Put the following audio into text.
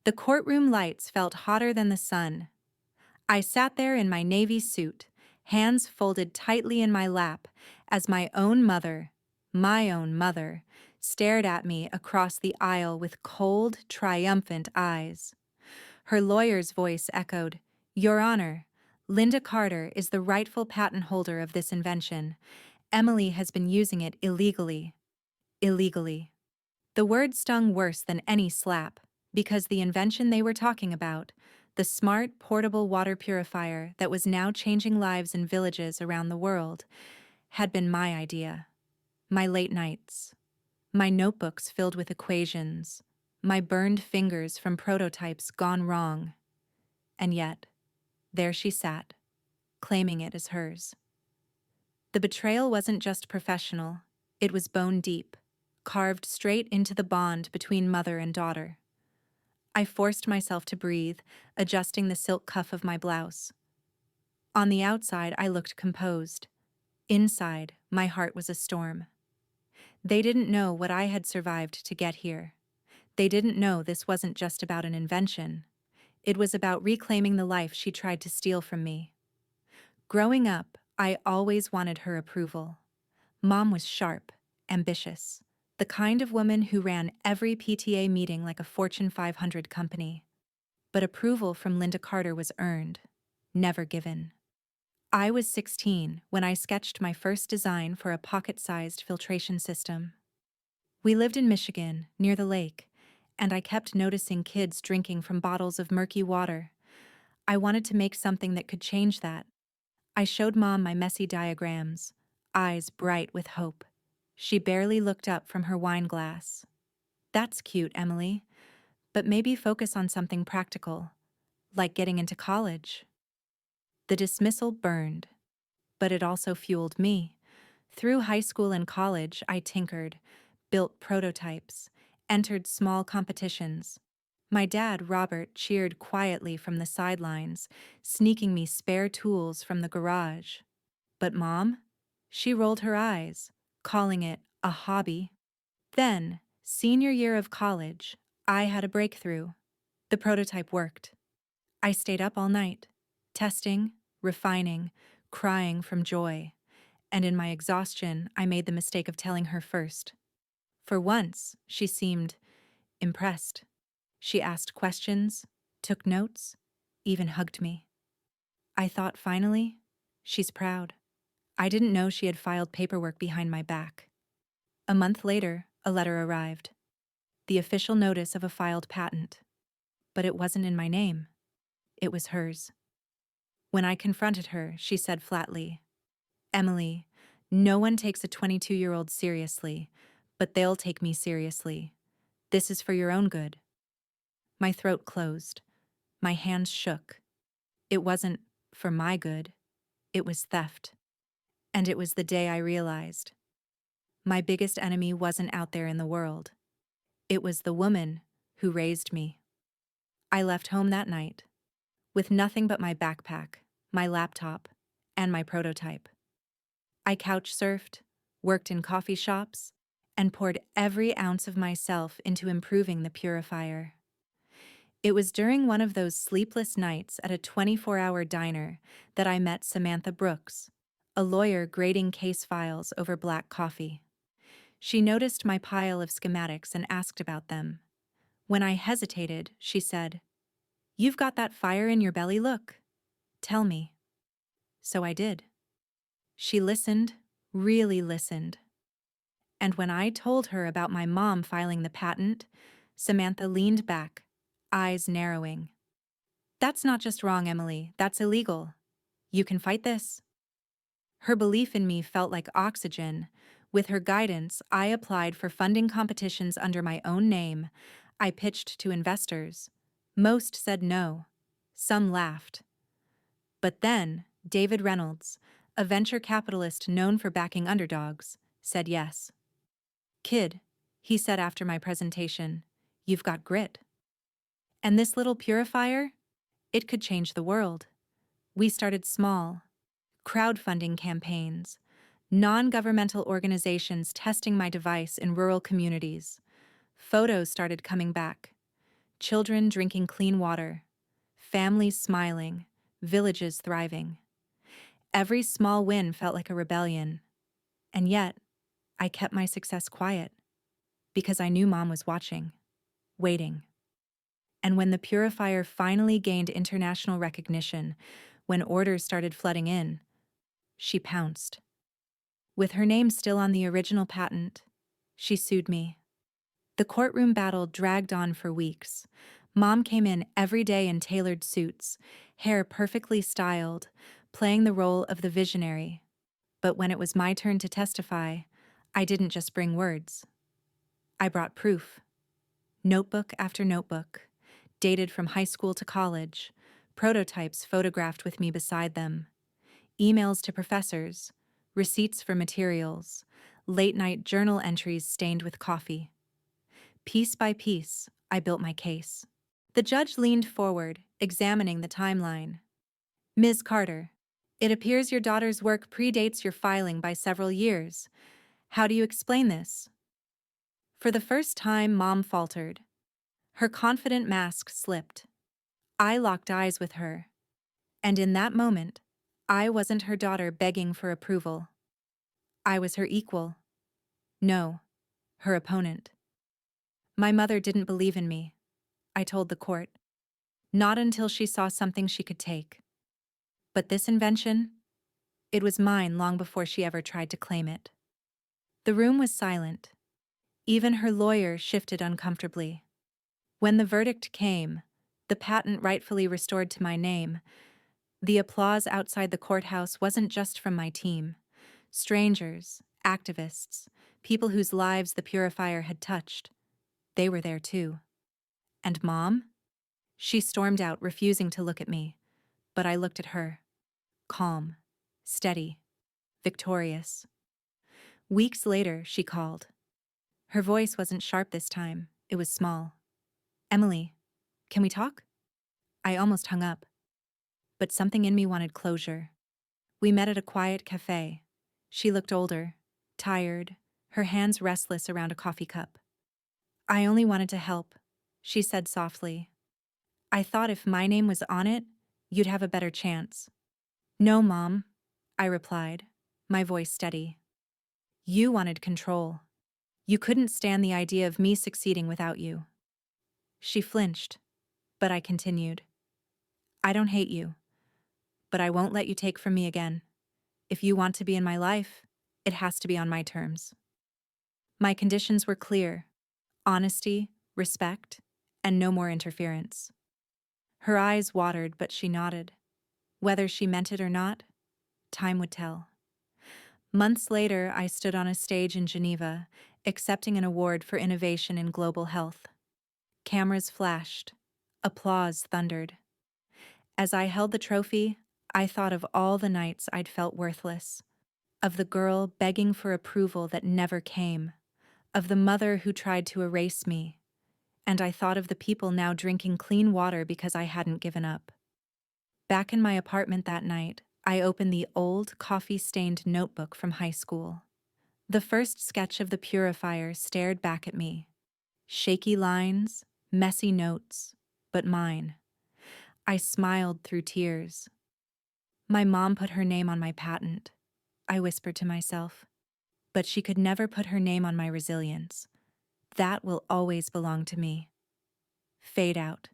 The courtroom lights felt hotter than the sun. I sat there in my navy suit, hands folded tightly in my lap, as my own mother, stared at me across the aisle with cold, triumphant eyes. Her lawyer's voice echoed, "Your Honor, Linda Carter is the rightful patent holder of this invention. Emily has been using it illegally." Illegally. The word stung worse than any slap, because the invention they were talking about, the smart, portable water purifier that was now changing lives in villages around the world, had been my idea. My late nights. My notebooks filled with equations. My burned fingers from prototypes gone wrong. And yet, there she sat, claiming it as hers. The betrayal wasn't just professional, it was bone deep, carved straight into the bond between mother and daughter. I forced myself to breathe, adjusting the silk cuff of my blouse. On the outside, I looked composed. Inside, my heart was a storm. They didn't know what I had survived to get here. They didn't know this wasn't just about an invention. It was about reclaiming the life she tried to steal from me. Growing up, I always wanted her approval. Mom was sharp, ambitious, the kind of woman who ran every PTA meeting like a Fortune 500 company. But approval from Linda Carter was earned, never given. I was 16 when I sketched my first design for a pocket-sized filtration system. We lived in Michigan, near the lake, and I kept noticing kids drinking from bottles of murky water. I wanted to make something that could change that. I showed Mom my messy diagrams, eyes bright with hope. She barely looked up from her wine glass. "That's cute, Emily, but maybe focus on something practical, like getting into college." The dismissal burned, but it also fueled me. Through high school and college, I tinkered, built prototypes, entered small competitions. My dad, Robert, cheered quietly from the sidelines, sneaking me spare tools from the garage. But Mom? She rolled her eyes, calling it a hobby. Then, senior year of college, I had a breakthrough. The prototype worked. I stayed up all night, testing, refining, crying from joy. And in my exhaustion, I made the mistake of telling her first. For once, she seemed impressed. She asked questions, took notes, even hugged me. I thought finally, she's proud. I didn't know she had filed paperwork behind my back. A month later, a letter arrived. The official notice of a filed patent. But it wasn't in my name. It was hers. When I confronted her, she said flatly, "Emily, no one takes a 22-year-old seriously, but they'll take me seriously. This is for your own good." My throat closed. My hands shook. It wasn't for my good. It was theft. And it was the day I realized. My biggest enemy wasn't out there in the world. It was the woman who raised me. I left home that night, with nothing but my backpack, my laptop, and my prototype. I couch surfed, worked in coffee shops, and poured every ounce of myself into improving the purifier. It was during one of those sleepless nights at a 24-hour diner that I met Samantha Brooks, a lawyer grading case files over black coffee. She noticed my pile of schematics and asked about them. When I hesitated, she said, "You've got that fire in your belly look. Tell me." So I did. She listened, really listened. And when I told her about my mom filing the patent, Samantha leaned back, eyes narrowing. "That's not just wrong, Emily. That's illegal. You can fight this." Her belief in me felt like oxygen. With her guidance, I applied for funding competitions under my own name. I pitched to investors. Most said no. Some laughed. But then, David Reynolds, a venture capitalist known for backing underdogs, said yes. "Kid," he said after my presentation, "you've got grit. And this little purifier? It could change the world." We started small. Crowdfunding campaigns, non-governmental organizations testing my device in rural communities. Photos started coming back. children drinking clean water, families smiling, villages thriving. Every small win felt like a rebellion, and yet I kept my success quiet because I knew Mom was watching, waiting. And when the purifier finally gained international recognition, when orders started flooding in, she pounced. With her name still on the original patent, she sued me. The courtroom battle dragged on for weeks. Mom came in every day in tailored suits, hair perfectly styled, playing the role of the visionary. But when it was my turn to testify, I didn't just bring words. I brought proof. Notebook after notebook, dated from high school to college, prototypes photographed with me beside them, emails to professors, receipts for materials, late-night journal entries stained with coffee. Piece by piece, I built my case. The judge leaned forward, examining the timeline. Ms. Carter, it appears your daughter's work predates your filing by several years. How do you explain this? For the first time, Mom faltered. Her confident mask slipped. I locked eyes with her. And in that moment, I wasn't her daughter begging for approval. I was her equal. No, her opponent. My mother didn't believe in me, I told the court. Not until she saw something she could take. But this invention, it was mine long before she ever tried to claim it. The room was silent. Even her lawyer shifted uncomfortably. When the verdict came, the patent rightfully restored to my name, the applause outside the courthouse wasn't just from my team. Strangers, activists, people whose lives the purifier had touched, they were there too. And Mom? She stormed out, refusing to look at me, but I looked at her. Calm, steady, victorious. Weeks later, she called. Her voice wasn't sharp this time, it was small. Emily, can we talk? I almost hung up. But something in me wanted closure. We met at a quiet cafe. She looked older, tired, her hands restless around a coffee cup. I only wanted to help, she said softly. I thought if my name was on it, you'd have a better chance. No, Mom, I replied, my voice steady. You wanted control. You couldn't stand the idea of me succeeding without you. She flinched, but I continued. I don't hate you, but I won't let you take from me again. If you want to be in my life, it has to be on my terms. My conditions were clear: honesty, respect, and no more interference. Her eyes watered, but she nodded. Whether she meant it or not, time would tell. Months later, I stood on a stage in Geneva, accepting an award for innovation in global health. Cameras flashed. Applause thundered. As I held the trophy, I thought of all the nights I'd felt worthless, of the girl begging for approval that never came, of the mother who tried to erase me, and I thought of the people now drinking clean water because I hadn't given up. Back in my apartment that night, I opened the old, coffee-stained notebook from high school. The first sketch of the purifier stared back at me. Shaky lines, messy notes, but mine. I smiled through tears. My mom put her name on my patent, I whispered to myself. But she could never put her name on my resilience. That will always belong to me. Fade out.